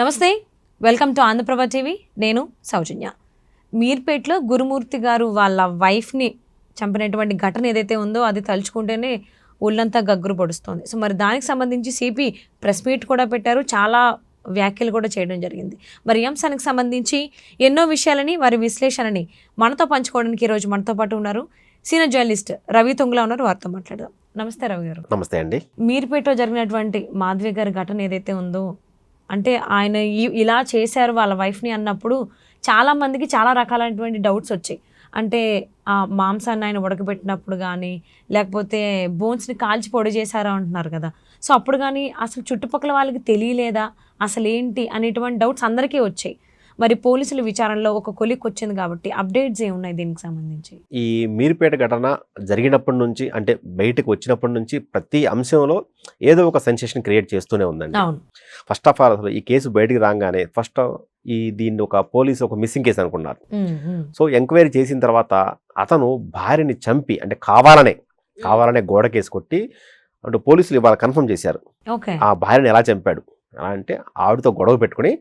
నమస్తే, welcome to Andhraprabha TV. నేను సౌజన్య. మీర్పేట్లో గురుమూర్తి గారు వాళ్ళ వైఫ్ని చంపినటువంటి ఘటన ఏదైతే ఉందో అది తలుచుకుంటేనే ఒళ్ళంతా గగ్గురు పొడుస్తుంది. సో మరి దానికి సంబంధించి సిపి ప్రెస్ మీట్ కూడా పెట్టారు, చాలా వ్యాఖ్యలు కూడా చేయడం జరిగింది. మరి ఈ అంశానికి సంబంధించి ఎన్నో విషయాలని వారి విశ్లేషణని మనతో పంచుకోవడానికి ఈరోజు మనతో పాటు ఉన్నారు సీనియర్ జర్నలిస్ట్ రవి తొంగులా ఉన్నారు. వారితో మాట్లాడదాం. నమస్తే రవి గారు. నమస్తే అండి. మీర్పేటలో జరిగినటువంటి మాధవి గారి ఘటన ఏదైతే ఉందో, అంటే ఆయన ఇలా చేశారు వాళ్ళ వైఫ్ని అన్నప్పుడు చాలామందికి చాలా రకాలైనటువంటి డౌట్స్ వచ్చాయి. అంటే ఆ మాంసాన్ని ఆయన ఉడకబెట్టినప్పుడు కానీ, లేకపోతే బోన్స్ని కాల్చి పొడి చేశారా అంటున్నారు కదా. సో అప్పుడు కానీ అసలు చుట్టుపక్కల వాళ్ళకి తెలియలేదా, అసలు ఏంటి అనేటువంటి డౌట్స్ అందరికీ వచ్చాయి. మరి పోలీసుల విచారణలో ఒక కొలిక్ వచ్చింది కాబట్టి అప్డేట్స్ ఏమున్నాయి దీనికి సంబంధించి? ఈ మీర్పేట ఘటన జరిగినప్పటి నుంచి, అంటే బయటకు వచ్చినప్పటి నుంచి ప్రతి అంశంలో ఏదో ఒక సెన్సేషన్ క్రియేట్ చేస్తూనే ఉందండి. ఫస్ట్ ఆఫ్ ఆల్ అసలు ఈ కేసు బయటికి రాగానే దీన్ని ఒక పోలీసు ఒక మిస్సింగ్ కేసు అనుకున్నారు. సో ఎంక్వైరీ చేసిన తర్వాత అతను భార్యని చంపి, అంటే కావాలనే గోడ కేసు కొట్టి, అంటే పోలీసులు ఇవాళ కన్ఫర్మ్ చేశారు ఆ భార్యని ఎలా చంపాడు. ఎలా అంటే ఆవిడతో గొడవ పెట్టుకుని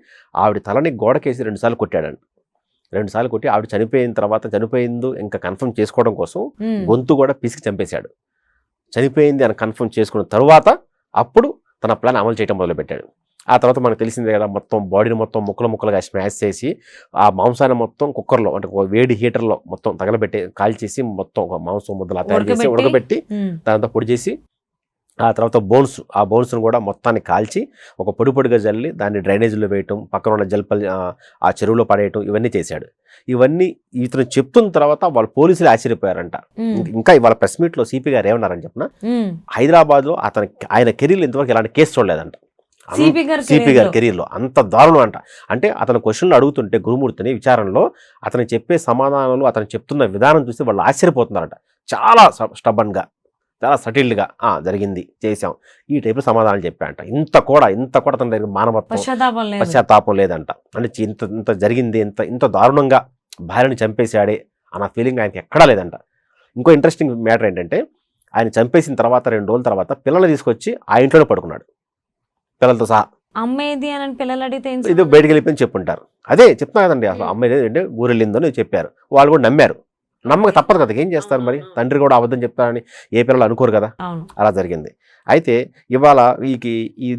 ఆవిడ తలని గోడకేసి 2 సార్లు కొట్టాడండి. 2 సార్లు కొట్టి ఆవిడ చనిపోయింది ఇంకా కన్ఫర్మ్ చేసుకోవడం కోసం గొంతు కూడా పిసికి చంపేశాడు. చనిపోయింది అని కన్ఫర్మ్ చేసుకున్న తరువాత అప్పుడు తన ప్లాన్ అమలు చేయడం మొదలుపెట్టాడు. ఆ తర్వాత మనకు తెలిసిందే కదా, మొత్తం బాడీని మొత్తం ముక్కలుగా స్మాష్ చేసి ఆ మాంసాన్ని మొత్తం కుక్కర్లో, అంటే వేడి హీటర్లో మొత్తం తగలబెట్టి కాల్చేసి మొత్తం ఒక మాంసం ముద్దలా తయారు చేసి ఉడకబెట్టి దాంతో పొడి చేసి, ఆ తర్వాత ఆ బోన్స్ను కూడా మొత్తాన్ని కాల్చి ఒక పొడిగా జల్లి దాన్ని డ్రైనేజీలో వేయటం, పక్కన ఉన్న జల్పల్ ఆ చెరువులో పడేయటం, ఇవన్నీ చేశాడు. ఇవన్నీ ఇతను చెప్తున్న తర్వాత వాళ్ళు పోలీసులు ఆశ్చర్యపోయారంట. ఇంకా ఇవాళ ప్రెస్ మీట్లో సిపి గారు ఏమన్నారని చెప్పిన, హైదరాబాద్లో ఆయన కెరీర్లో ఇంతవరకు ఎలాంటి కేసు చూడలేదంట. సిపి గారి కెరీర్లో అంత దారుణం అంట. అంటే అతను క్వశ్చన్లు అడుగుతుంటే గురుమూర్తిని విచారణలో అతను చెప్పే సమాధానాలు, అతను చెప్తున్న విధానం చూసి వాళ్ళు ఆశ్చర్యపోతున్నారంట. చాలా స్టబన్గా, చాలా సటిల్డ్గా జరిగింది, చేసాం, ఈ టైపు సమాధానాలు చెప్పాడంట. ఇంత కూడా తన దగ్గర మానవత్వం, పశ్చాత్తాపం లేదంట. అంటే ఇంత జరిగింది, ఇంత దారుణంగా భార్యని చంపేశాడే అన్న ఫీలింగ్ ఆయనకి ఎక్కడా లేదంట. ఇంకో ఇంట్రెస్టింగ్ మ్యాటర్ ఏంటంటే, ఆయన చంపేసిన తర్వాత 2 రోజుల తర్వాత పిల్లల్ని తీసుకొచ్చి ఆ ఇంట్లోనే పడుకున్నాడు, పిల్లలతో సహా. అమ్మేది అని పిల్లలు అడిగితే ఇది బయటకు వెళ్ళిపోయి చెప్పుంటారు. అదే చెప్తున్నా కదండి, అసలు అమ్మాయి అంటే ఊరెళ్ళిందని చెప్పారు. వాళ్ళు కూడా నమ్మారు. నమ్మక తప్పదు కదా, ఏం చేస్తారు మరి, తండ్రి కూడా అబద్ధం చెప్తారని ఏ పిల్లలు అనుకోరు కదా. అలా జరిగింది. అయితే ఇవాళ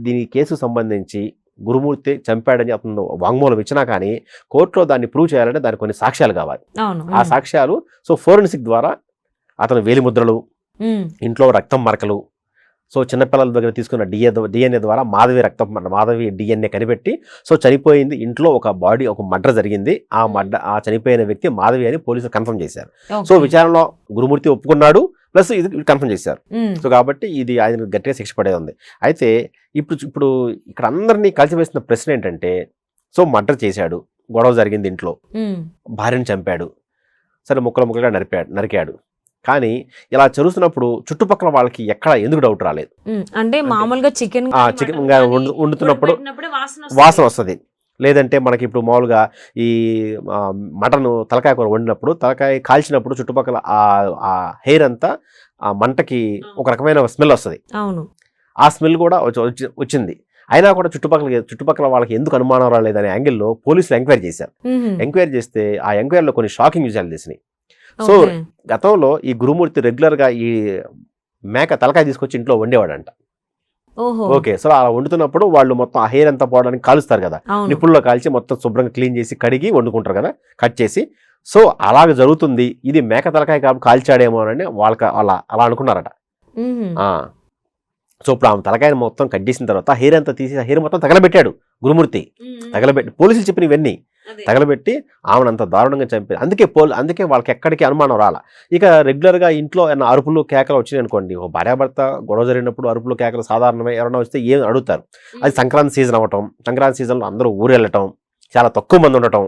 దీని కేసు సంబంధించి గురుమూర్తి చంపాడని అతను వాంగ్మూలం ఇచ్చినా కానీ కోర్టులో దాన్ని ప్రూవ్ చేయాలంటే దానికి కొన్ని సాక్ష్యాలు కావాలి. ఆ సాక్ష్యాలు ఫోరెన్సిక్ ద్వారా అతను వేలిముద్రలు, ఇంట్లో రక్తం మరకలు, చిన్నపిల్లల దగ్గర తీసుకున్న డిఎన్ఏ ద్వారా మాధవి డిఎన్ఏ కనిపెట్టి చనిపోయింది ఇంట్లో ఒక మర్డర్ జరిగింది. ఆ చనిపోయిన వ్యక్తి మాధవి అని పోలీసులు కన్ఫర్మ్ చేశారు. విచారణలో గురుమూర్తి ఒప్పుకున్నాడు, ప్లస్ ఇది కన్ఫర్మ్ చేశారు. కాబట్టి ఇది ఆయన గట్టిగా శిక్ష పడే ఉంది. అయితే ఇప్పుడు ఇక్కడ అందరినీ కలిసివేసిన ప్రశ్న ఏంటంటే, మర్డర్ చేశాడు, గొడవ జరిగింది ఇంట్లో, భార్యను చంపాడు, సరే ముక్కలుగా నరికాడు. కానీ ఇలా చదువుతున్నప్పుడు చుట్టుపక్కల వాళ్ళకి ఎందుకు డౌట్ రాలేదు? అంటే మామూలుగా చికెన్ వండుతున్నప్పుడు వాసన వస్తుంది. లేదంటే మనకి ఇప్పుడు మామూలుగా ఈ మటన్ తలకాయ కూర వండినప్పుడు, తలకాయ కాల్చినప్పుడు చుట్టుపక్కల ఆ హెయిర్ అంతా ఆ మంటకి ఒక రకమైన స్మెల్ వస్తుంది. ఆ స్మెల్ కూడా వచ్చింది. అయినా కూడా చుట్టుపక్కల వాళ్ళకి ఎందుకు అనుమానం రాలేదనే యాంగిల్లో పోలీసులు ఎంక్వైరీ చేశారు. ఎంక్వైరీ చేస్తే ఆ ఎంక్వైరీలో కొన్ని షాకింగ్ విషయాలు తెలిసినాయి. గతంలో ఈ గురుమూర్తి రెగ్యులర్ గా ఈ మేక తలకాయ తీసుకొచ్చి ఇంట్లో వండేవాడంట. ఓకే, అలా వండుతున్నప్పుడు వాళ్ళు మొత్తం ఆ హెయిర్ అంతా పోవడానికి కాలుస్తారు కదా, నిప్పుల్లో కాల్చి మొత్తం శుభ్రంగా క్లీన్ చేసి కడిగి వండుకుంటారు కదా, కట్ చేసి. అలాగ జరుగుతుంది, ఇది మేక తలకాయ కాబట్టి కాల్చాడేమో అని వాళ్ళకి అలా అనుకున్నారట. ఇప్పుడు ఆమె తలకాయని మొత్తం కట్ చేసిన తర్వాత హెయిర్ అంతా తీసి హెయిర్ మొత్తం తగలబెట్టాడు గురుమూర్తి. పోలీసులు చెప్పిన ఇవన్నీ తగలబెట్టి ఆమెను అంత దారుణంగా చంపారు. అందుకే వాళ్ళకి ఎక్కడికి అనుమానం రాలా. ఇక రెగ్యులర్గా ఇంట్లో అరుపులు కేకలు వచ్చినాయి అనుకోండి, భార్యాభర్త గొడవ జరిగినప్పుడు అరుపులు కేకలు సాధారణమే. ఎవరైనా వస్తే ఏం అడుగుతారు. అది సంక్రాంతి సీజన్ అవ్వటం, సంక్రాంతి సీజన్లో అందరూ ఊరు వెళ్ళటం, చాలా తక్కువ మంది ఉండటం.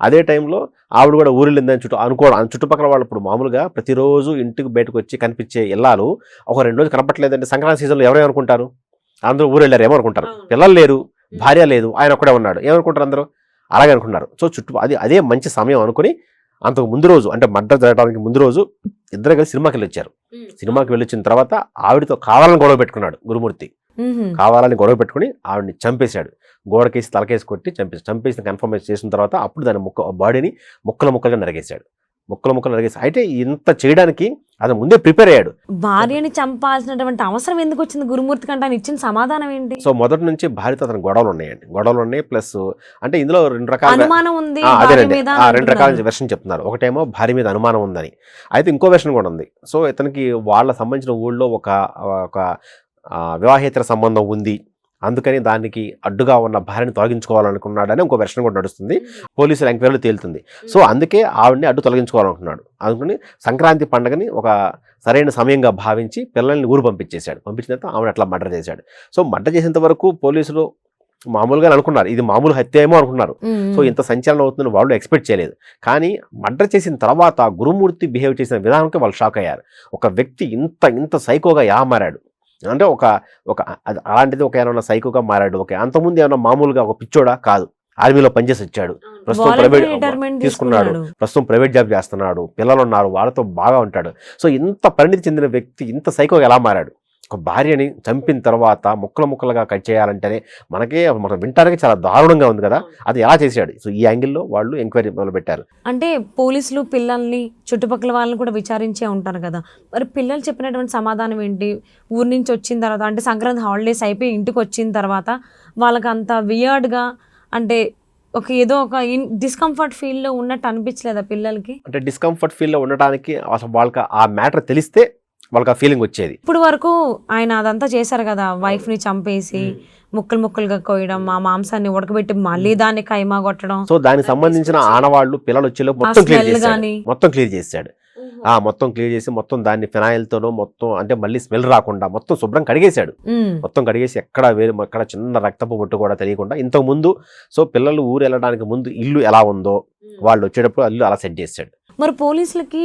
అదే టైంలో ఆవిడ కూడా ఊరు వెళ్ళిందని అనుకోవడం. చుట్టుపక్కల వాళ్ళు ఇప్పుడు మామూలుగా ప్రతిరోజు ఇంటికి బయటకు వచ్చి కనిపించే ఇల్లాలు ఒక 2 రోజులు కనపట్లేదంటే సంక్రాంతి సీజన్లో ఎవరేమనుకుంటారు? అందరూ ఊరు వెళ్ళారు ఏమనుకుంటారు? పిల్లలు లేరు, భార్య లేదు, ఆయన ఒక్కడే ఉన్నాడు, ఏమనుకుంటారు అందరూ? అలాగే అనుకున్నారు. అదే మంచి సమయం అనుకుని అంతకు ముందు రోజు, అంటే మర్డర్ జరగడానికి ముందు రోజు ఇద్దరు కలిసి సినిమాకి వెళ్ళొచ్చారు. సినిమాకి వెళ్ళొచ్చిన తర్వాత ఆవిడతో కావాలని గొడవ పెట్టుకున్నాడు గురుమూర్తి. కావాలని గొడవ పెట్టుకుని ఆవిడని చంపేశాడు, గోడకేసి తలకేసి కొట్టి చంపేసిన కన్ఫర్మేషన్ చేసిన తర్వాత అప్పుడు దాని బాడీని ముక్కలుగా నరిగేశాడు. అయితే ఇంత చేయడానికి అతను ముందే ప్రిపేర్ అయ్యాడు. భార్యని చంపాల్సినటువంటి అవసరం ఎందుకు వచ్చింది గురుమూర్తి కంటే? ఆయన ఇచ్చిన సమాధానం ఏంటి? సో మొదటి నుంచి భార్యతో అతను గొడవలు ఉన్నాయి. ప్లస్ అంటే ఇందులో రెండు రకాల అనుమానం ఉంది, రెండు రకాల వెర్షన్ చెప్తున్నారు. ఒకటేమో భార్య మీద అనుమానం ఉందని, అయితే ఇంకో వెర్షన్ కూడా ఉంది. సో ఇతనికి వాళ్ళ సంబంధించిన ఊళ్ళో ఒక వివాహేతర సంబంధం ఉంది, అందుకని దానికి అడ్డుగా ఉన్న భార్యని తొలగించుకోవాలనుకున్నాడని ఇంకో వెర్షన్ కూడా నడుస్తుంది. పోలీసుల ఎంక్వైరీలో తేలుతుంది. సో అందుకే ఆవిడని అడ్డు తొలగించుకోవాలనుకున్నాడు. అందుకని సంక్రాంతి పండుగని ఒక సరైన సమయంగా భావించి పిల్లల్ని ఊరు పంపించేశాడు. పంపించిన తర్వాత ఆవిడ అట్లా మర్డర్ చేశాడు. సో మర్డర్ చేసేంత వరకు పోలీసులు మామూలుగా అనుకున్నారు, ఇది మామూలు హత్య ఏమో అనుకున్నారు. సో ఇంత సంచలనం అవుతుందని వాళ్ళు ఎక్స్పెక్ట్ చేయలేదు. కానీ మర్డర్ చేసిన తర్వాత గురుమూర్తి బిహేవ్ చేసిన విధానానికి వాళ్ళు షాక్ అయ్యారు. ఒక వ్యక్తి ఇంత సైకోగా ఎలా మారాడు అంటే అలాంటిది ఏమైనా సైకోగా మారాడు. అంతకుముందు ఏమైనా మామూలుగా ఒక పిచ్చోడా కాదు, ఆర్మీలో పనిచేసి వచ్చాడు, ప్రస్తుతం ప్రైవేట్ జాబ్ చేస్తున్నాడు, పిల్లలు ఉన్నారు, వాళ్ళతో బాగా ఉంటాడు. సో ఇంత పరిణితి చెందిన వ్యక్తి ఇంత సైకోగా ఎలా మారాడు? ఒక భార్యని చంపిన తర్వాత ముక్కలుగా కట్ చేయాలంటేనే మనం వింటానికి చాలా దారుణంగా ఉంది కదా, అది ఎలా చేశాడు? సో ఈ యాంగిల్లో వాళ్ళు ఎంక్వైరీ మొదలుపెట్టారు. అంటే పోలీసులు పిల్లల్ని చుట్టుపక్కల వాళ్ళని కూడా విచారించే ఉంటారు కదా, మరి పిల్లలు చెప్పినటువంటి సమాధానం ఏంటి? ఊరి నుంచి వచ్చిన తర్వాత అంటే సంక్రాంతి హాలిడేస్ అయిపోయి ఇంటికి వచ్చిన తర్వాత వాళ్ళకి అంత వియర్డ్గా అంటే ఏదో ఒక డిస్కంఫర్ట్ ఫీల్లో ఉన్నట్టు అనిపించలేదా పిల్లలకి? అంటే డిస్కంఫర్ట్ ఫీల్లో ఉండటానికి అసలు వాళ్ళకి ఆ మ్యాటర్ తెలిస్తే వాళ్ళకి ఆ ఫీలింగ్ వచ్చేది. ఇప్పుడు వరకు ఆయన అదంతా చేశారు కదా, వైఫ్ ని చంపేసి ముక్కలుగా కోయడం, ఆ మాంసాన్ని ఉడకబెట్టి మళ్ళీ దాన్ని కైమా కొట్టడం. సో దానికి సంబంధించిన ఆనవాళ్ళు పిల్లలు వచ్చేలో మొత్తం క్లియర్ చేశాడు. మొత్తం క్లియర్ చేసి మొత్తం దాన్ని ఫినాయిల్ తోనో మొత్తం అంటే మళ్ళీ స్మెల్ రాకుండా మొత్తం శుభ్రం కడిగేశాడు. మొత్తం కడిగేసి ఎక్కడ చిన్న రక్తపు బొట్టు కూడా తెలియకుండా ఇంతకు ముందు సో పిల్లలు ఊరు వెళ్ళడానికి ముందు ఇల్లు ఎలా ఉందో వాళ్ళు వచ్చేటప్పుడు ఇల్లు అలా సెట్ చేశాడు. మరి పోలీసులకి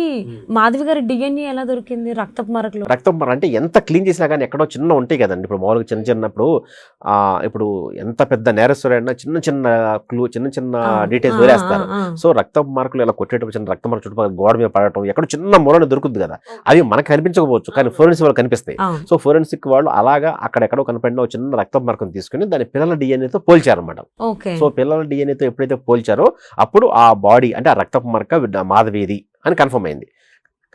మాధవి గారి డిఎన్ఏ ఎలా దొరికింది? రక్తపు మరకలు అంటే ఎంత క్లీన్ చేసినా కానీ ఎక్కడో చిన్న ఉంటాయి కదండి. ఇప్పుడు మామూలుగా చిన్నప్పుడు ఇప్పుడు ఎంత పెద్ద నేరస్తుడైనా చిన్న క్లూ చిన్న డీటెయిల్స్ వదిలేస్తారు. సో రక్తపు మార్కులు ఇలా కొట్టేటప్పుడు చిన్న రక్త మార్కు చుట్టుపక్కల గోడ మీద పడటం ఎక్కడ చిన్న మూలని దొరుకుతుంది కదా, అవి మనకు కనిపించకపోవచ్చు కానీ ఫోరెన్సిక్ వాళ్ళు కనిపిస్తాయి. సో ఫోరెన్సిక్ వాళ్ళు అలాగా అక్కడెక్కడో కనపడిన ఒక చిన్న రక్తపు మార్కును తీసుకుని దాని పిల్లల డిఎన్ఏతో పోల్చారనమాట. సో పిల్లల డిఎన్ఏతో ఎప్పుడైతే పోల్చారో అప్పుడు ఆ బాడీ అంటే ఆ రక్తపు మార్క మాధవి అని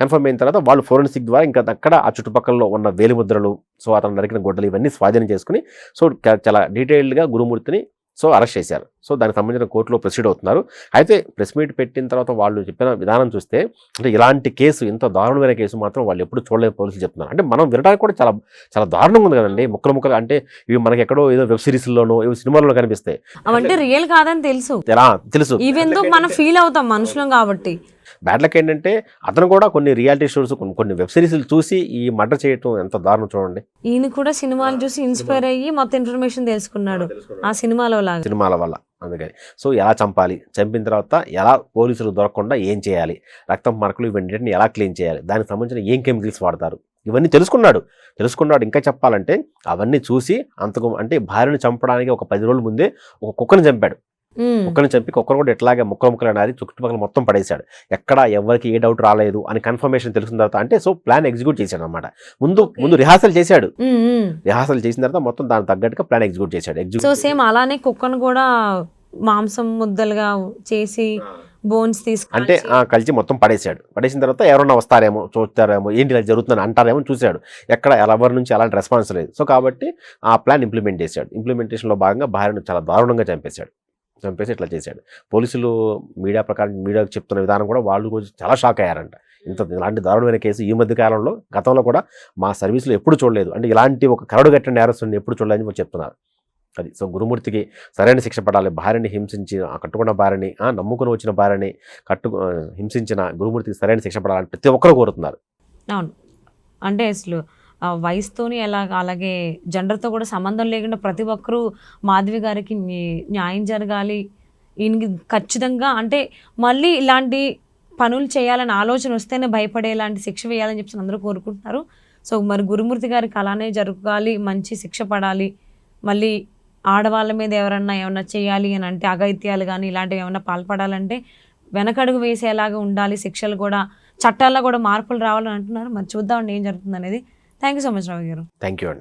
కన్ఫర్మ్ అయిన తర్వాత వాళ్ళు ఫోరెన్సిక్ ద్వారా ఇంకా అక్కడ ఆ చుట్టుపక్కల ఉన్న వేలిముద్రలు, సో అతను నరికిన గొడ్డలు ఇవన్నీ స్వాధీనం చేసుకుని సో చాలా డీటెయిల్డ్గా గురుమూర్తిని సో అరెస్ట్ చేశారు. సో దానికి సంబంధించిన కోర్టులో ప్రొసీడ్ అవుతున్నారు. అయితే ప్రెస్ మీట్ పెట్టిన తర్వాత వాళ్ళు చెప్పిన విధానం చూస్తే అంటే ఇలాంటి కేసు ఇంత దారుణమైన కేసు మాత్రం వాళ్ళు ఎప్పుడు చూడలేదు పోలీసులు చెప్తున్నారు. అంటే మనం వినడానికి కూడా చాలా చాలా దారుణంగా ఉంది కదండి. ముక్కలు అంటే ఇవి మనకి ఎక్కడో ఏదో వెబ్ సిరీస్లోనో ఏదో సినిమాల్లో కనిపిస్తాయి. అవంటే రియల్ కాదని తెలుసు, మనం ఫీల్ అవుతాం మనుషులం కాబట్టి. బ్యాడ్ లక్ ఏంటంటే అతను కూడా కొన్ని రియాలిటీ షోస్ కొన్ని వెబ్ సిరీస్లు చూసి ఈ మర్డర్ చేయటం ఎంత దారుణం చూడండి. ఈయన కూడా సినిమాలు చూసి ఇన్స్పైర్ అయ్యి మొత్తం ఇన్ఫర్మేషన్ తెలుసుకున్నాడు ఆ సినిమాల వల్ల. అందుకని సో ఎలా చంపాలి, చంపిన తర్వాత ఎలా పోలీసులు దొరకకుండా ఏం చేయాలి, రక్తం మార్కులు ఇవన్నీ ఎలా క్లీన్ చేయాలి, దానికి సంబంధించిన ఏం కెమికల్స్ వాడతారు ఇవన్నీ తెలుసుకున్నాడు. ఇంకా చెప్పాలంటే అవన్నీ చూసి అంటే భార్యను చంపడానికి ఒక 10 రోజుల ముందే ఒక కుక్కను చంపాడు. కుక్కను చంపి కుక్కను కూడా ఎట్లాగే ముక్కలు అనేది చుట్టుపక్కల మొత్తం పడేశాడు. ఎక్కడ ఎవరికి ఏ డౌట్ రాలేదు అని కన్ఫర్మేషన్ తెలిసిన తర్వాత అంటే సో ప్లాన్ ఎగ్జిక్యూట్ చేశాడు అనమాట. ముందు రిహార్సల్ చేశాడు. రిహార్సల్ చేసిన తర్వాత మొత్తం దానికి తగ్గట్టుగా ప్లాన్ ఎగ్జిక్యూట్ చేశాడు. సో సేమ్ అలానే కుక్కను కూడా మాంసం ముద్దలుగా చేసి బోన్స్ తీసుకు అంటే కలిసి మొత్తం పడేసిన తర్వాత ఎవరన్నా వస్తారేమో చూస్తారేమో ఏంటి ఇలా జరుగుతుందని అంటారేమో చూశాడు. ఎక్కడ ఎవరి నుంచి అలాంటి రెస్పాన్స్ లేదు. సో కాబట్టి ఆ ప్లాన్ ఇంప్లిమెంట్ చేశాడు. ఇంప్లిమెంటేషన్లో భాగంగా భార్యను చాలా దారుణంగా చంపేసి ఇట్లా చేశాడు. పోలీసులు మీడియాకు చెప్తున్న విధానం కూడా వాళ్ళు చాలా షాక్ అయ్యారంట. ఇలాంటి దారుణమైన కేసు ఈ మధ్య కాలంలో గతంలో కూడా మా సర్వీసులో ఎప్పుడు చూడలేదు, అంటే ఇలాంటి ఒక కరడు కట్టిన నేరస్తుని ఎప్పుడు చూడలేదని చెప్తున్నారు. అది సో గురుమూర్తికి సరైన శిక్ష పడాలి. భార్యని హింసించి కట్టుకున్న భార్యని నమ్ముకుని వచ్చిన భార్యని హింసించిన గురుమూర్తికి సరైన శిక్ష పడాలని ప్రతి ఒక్కరు కోరుతున్నారు. అవును, అంటే అసలు వయసుతోని అలాగే జెండర్తో కూడా సంబంధం లేకుండా ప్రతి ఒక్కరూ మాధవి గారికి న్యాయం జరగాలి, ఈయనకి ఖచ్చితంగా అంటే మళ్ళీ ఇలాంటి పనులు చేయాలని ఆలోచన వస్తేనే భయపడేలాంటి శిక్ష వేయాలని చెప్పి అందరూ కోరుకుంటున్నారు. సో మరి గురుమూర్తి గారికి అలానే జరగాలి, మంచి శిక్ష పడాలి. మళ్ళీ ఆడవాళ్ళ మీద ఏమన్నా చేయాలి అని అంటే అఘాయిత్యాలు కానీ ఇలాంటివి ఏమన్నా పాల్పడాలంటే వెనకడుగు వేసేలాగా ఉండాలి. శిక్షలు కూడా చట్టాల్లో కూడా మార్పులు రావాలని అంటున్నారు. మరి చూద్దామండి ఏం జరుగుతుంది అనేది. థ్యాంక్ యూ సో మచ్ రావు గారు. థ్యాంక్ యూ అండి.